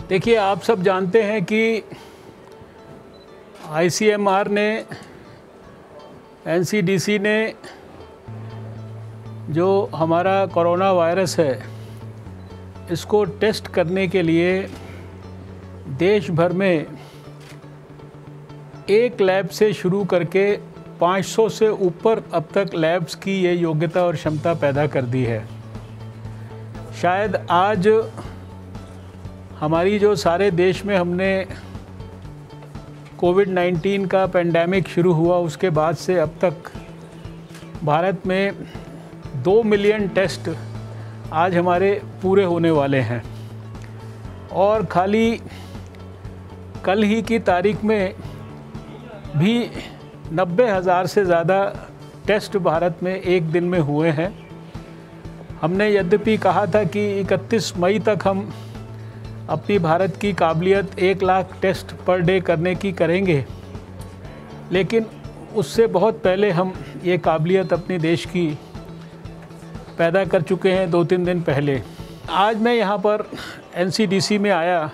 देखिए, आप सब जानते हैं कि आईसीएमआर ने, एनसीडीसी ने जो हमारा कोरोना वायरस है इसको टेस्ट करने के लिए देश भर में एक लैब से शुरू करके 500 से ऊपर अब तक लैब्स की ये योग्यता और क्षमता पैदा कर दी है। शायद आज हमारी जो सारे देश में हमने कोविड-19 का पेंडेमिक शुरू हुआ उसके बाद से अब तक भारत में 2 मिलियन टेस्ट आज हमारे पूरे होने वाले हैं और खाली कल ही की तारीख में भी 90,000 से ज़्यादा टेस्ट भारत में एक दिन में हुए हैं। हमने यद्यपि कहा था कि 31 मई तक हम अपनी भारत की काबिलियत 1 लाख टेस्ट पर डे करने की करेंगे, लेकिन उससे बहुत पहले हम ये काबिलियत अपने देश की पैदा कर चुके हैं 2-3 दिन पहले। आज मैं यहाँ पर एनसीडीसी में आया,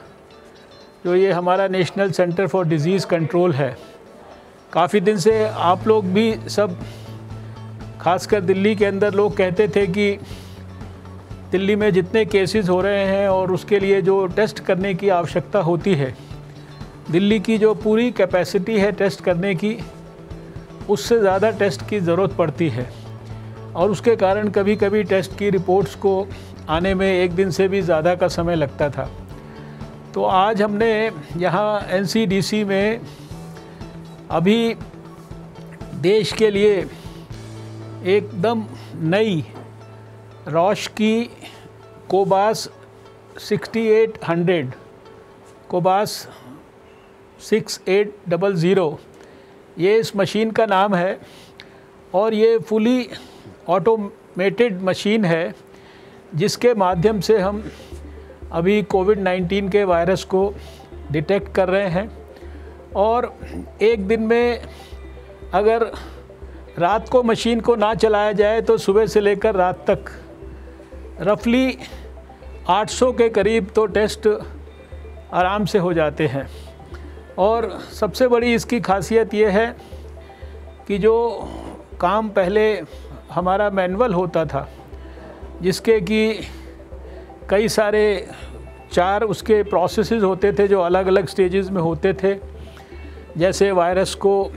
जो ये हमारा national centre for disease control है। काफ़ी दिन से आप लोग भी सब, खासकर दिल्ली के अंदर, लोग कहते थे कि दिल्ली में जितने केसेस हो रहे हैं और उसके लिए जो टेस्ट करने की आवश्यकता होती है, दिल्ली की जो पूरी कैपेसिटी है टेस्ट करने की, उससे ज़्यादा टेस्ट की ज़रूरत पड़ती है और उसके कारण कभी कभी टेस्ट की रिपोर्ट्स को आने में 1 दिन से भी ज़्यादा का समय लगता था। तो आज हमने यहाँ एनसीडीसी में अभी देश के लिए एकदम नई रॉश की कोबास 6800, कोबास 6800, ये इस मशीन का नाम है और ये फुली ऑटोमेटेड मशीन है जिसके माध्यम से हम अभी कोविड-19 के वायरस को डिटेक्ट कर रहे हैं। और एक दिन में अगर रात को मशीन को ना चलाया जाए तो सुबह से लेकर रात तक रफली 800 के करीब तो टेस्ट आराम से हो जाते हैं। और सबसे बड़ी इसकी खासियत ये है कि जो काम पहले हमारा मैनुअल होता था, जिसके कि कई सारे 4 उसके प्रोसेसेस होते थे जो अलग अलग स्टेजेस में होते थे। जैसे वायरस को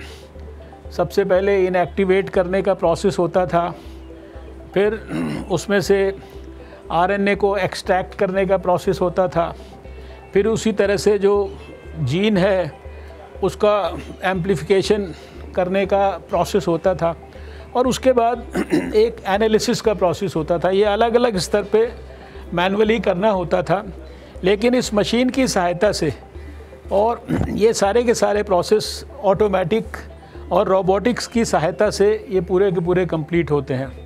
सबसे पहले इनएक्टिवेट करने का प्रोसेस होता था, फिर उसमें से आरएनए को एक्सट्रैक्ट करने का प्रोसेस होता था, फिर उसी तरह से जो जीन है उसका एम्प्लीफिकेशन करने का प्रोसेस होता था और उसके बाद एक एनालिसिस का प्रोसेस होता था। ये अलग अलग स्तर पे मैनुअली करना होता था, लेकिन इस मशीन की सहायता से और ये सारे के सारे प्रोसेस ऑटोमेटिक और रोबोटिक्स की सहायता से ये पूरे के पूरे कंप्लीट होते हैं।